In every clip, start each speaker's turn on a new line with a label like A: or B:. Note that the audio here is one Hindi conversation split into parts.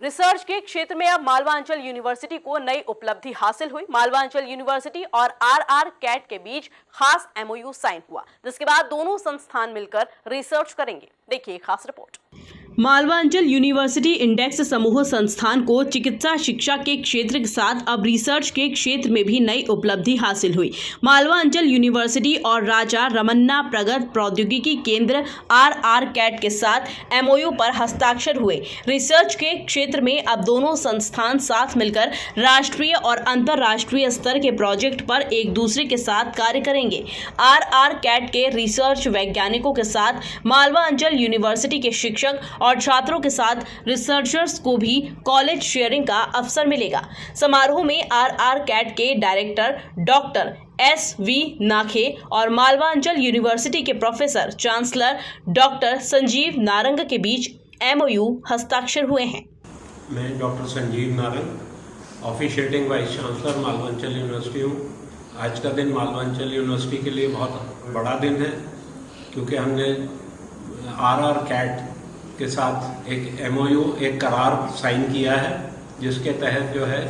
A: रिसर्च के क्षेत्र में अब मालवांचल यूनिवर्सिटी को नई उपलब्धि हासिल हुई। मालवांचल यूनिवर्सिटी और आरआर कैट के बीच खास एमओयू साइन हुआ, जिसके बाद दोनों संस्थान मिलकर रिसर्च करेंगे। देखिए खास रिपोर्ट। मालवांचल यूनिवर्सिटी इंडेक्स समूह संस्थान को चिकित्सा शिक्षा के क्षेत्र के साथ अब रिसर्च के क्षेत्र में भी नई उपलब्धि हासिल हुई। मालवांचल यूनिवर्सिटी और राजा रमन्ना प्रगत प्रौद्योगिकी केंद्र आरआर कैट के साथ एमओयू पर हस्ताक्षर हुए। रिसर्च के क्षेत्र में अब दोनों संस्थान साथ मिलकर राष्ट्रीय और अंतर्राष्ट्रीय स्तर के प्रोजेक्ट पर एक दूसरे के साथ कार्य करेंगे। आरआर कैट के रिसर्च वैज्ञानिकों के साथ मालवांचल यूनिवर्सिटी के शिक्षक और छात्रों के साथ रिसर्चर्स को भी कॉलेज शेयरिंग का अवसर मिलेगा। समारोह में आरआर कैट के डायरेक्टर डॉक्टर SV नाखे और मालवांचल यूनिवर्सिटी के professor chancellor doctor Sanjeev Narang के बीच एमओयू हस्ताक्षर हुए हैं।
B: मैं doctor Sanjeev Narang, officiating vice chancellor Malwanchal university हूँ। आज का दिन मालवांचल यूनिवर्सिटी के लिए बहुत बड़ा दिन है, क्योंकि हमने आरआर कैट के साथ एक एमओयू, एक करार साइन किया है, जिसके तहत जो है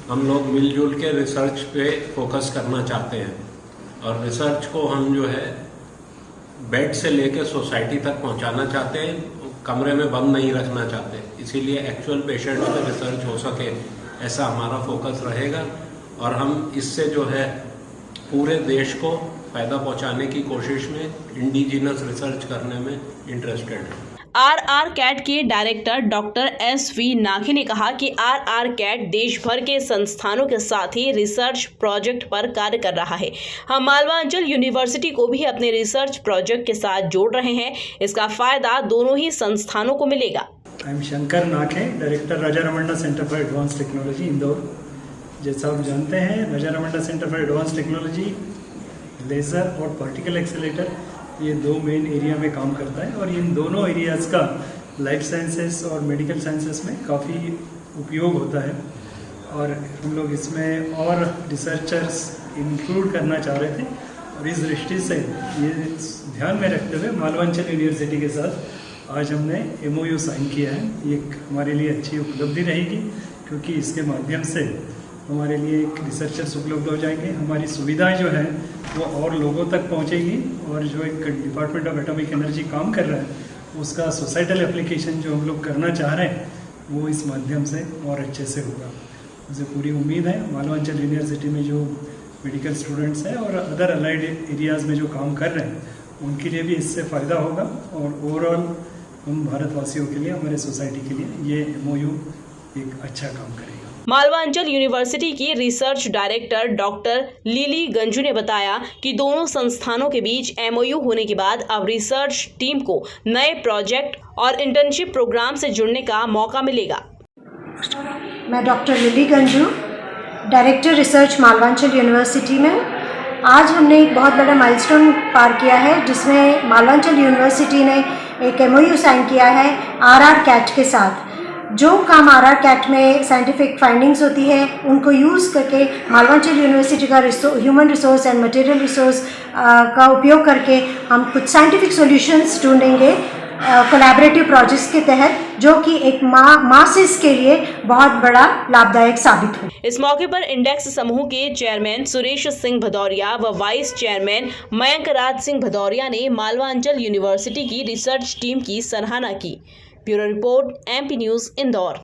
B: हम लोग मिलजुल के रिसर्च पे फोकस करना चाहते हैं और रिसर्च को हम जो है बेड से लेके सोसाइटी तक पहुंचाना चाहते हैं, कमरे में बंद नहीं रखना चाहते। इसीलिए एक्चुअल पेशेंट्स पे रिसर्च हो सके, ऐसा हमारा फोकस रहेगा और हम इससे जो है पूरे देश को फायदा पहुंचाने की कोशिश में इंडिजिनस रिसर्च करने में इंटरेस्टेड है।
A: आरआर कैट के डायरेक्टर डॉक्टर SV नाखे ने कहा कि आरआर कैट देश भर के संस्थानों के साथ ही रिसर्च प्रोजेक्ट पर कार्य कर रहा है। हम मालवांचल यूनिवर्सिटी को भी अपने रिसर्च प्रोजेक्ट के साथ जोड़ रहे हैं। इसका फायदा दोनों ही संस्थानों को मिलेगा।
C: I am Shankar Nakhe, director Raja Ramanna centre for advance technology, Indore. जैसा आप जानते हैं, Raja Ramanna centre for advance technology laser और पार्टिकल एक्सेलेरेटर, ये दो मेन एरिया में काम करता है और इन दोनों एरियाज़ का लाइफ साइंसेस और मेडिकल साइंसेस में काफ़ी उपयोग होता है और हम लोग इसमें और रिसर्चर्स इंक्लूड करना चाह रहे थे और इस दृष्टि से ये ध्यान में रखते हुए मालवांचल यूनिवर्सिटी के साथ आज हमने एमओयू साइन किया है। ये हमारे लिए अच्छी उपलब्धि रहेगी, क्योंकि इसके माध्यम से हमारे लिए एक रिसर्चर्स उपलब्ध हो जाएंगे, हमारी सुविधाएं जो है वो और लोगों तक पहुंचेगी और जो एक डिपार्टमेंट ऑफ एटॉमिक एनर्जी काम कर रहा है उसका सोसाइटल एप्लीकेशन जो हम लोग करना चाह रहे हैं वो इस माध्यम से और अच्छे से होगा। मुझे पूरी उम्मीद है मालवांचल यूनिवर्सिटी में जो मेडिकल स्टूडेंट्स हैं और अदर अलाइड एरियाज़ में जो काम कर रहे हैं उनके लिए भी इससे फ़ायदा होगा और ओवरऑल हम भारतवासियों के लिए, हमारे सोसाइटी के लिए ये एमओयू एक अच्छा काम करेगा।
A: मालवांचल यूनिवर्सिटी की research director doctor lily Ganju ने बताया कि दोनों संस्थानों के बीच एमओयू होने के बाद अब रिसर्च टीम को नए प्रोजेक्ट और इंटर्नशिप प्रोग्राम से जुड़ने का मौका मिलेगा।
D: मैं doctor lily Ganju, director research Malwanchal university में। आज हमने एक बहुत बड़ा माइलस्टोन पार किया है, जिसमें मालवांचल यूनिवर्सिटी ने एक एमओयू साइन किया है आरआर कैट के साथ। जो काम आरआर कैट में साइंटिफिक फाइंडिंग्स होती है उनको यूज़ करके मालवांचल यूनिवर्सिटी का human resource and material resource का उपयोग करके हम कुछ साइंटिफिक सॉल्यूशंस ढूंढेंगे कोलैबोरेटिव प्रोजेक्ट्स के तहत, जो कि एक मासेस के लिए बहुत बड़ा लाभदायक साबित हो।
A: इस मौके पर इंडेक्स समूह के चेयरमैन सुरेश सिंह भदौरिया व वाइस चेयरमैन मयंक राज सिंह भदौरिया ने मालवांचल यूनिवर्सिटी की रिसर्च टीम की सराहना की। Bureau report, MP news, Indore.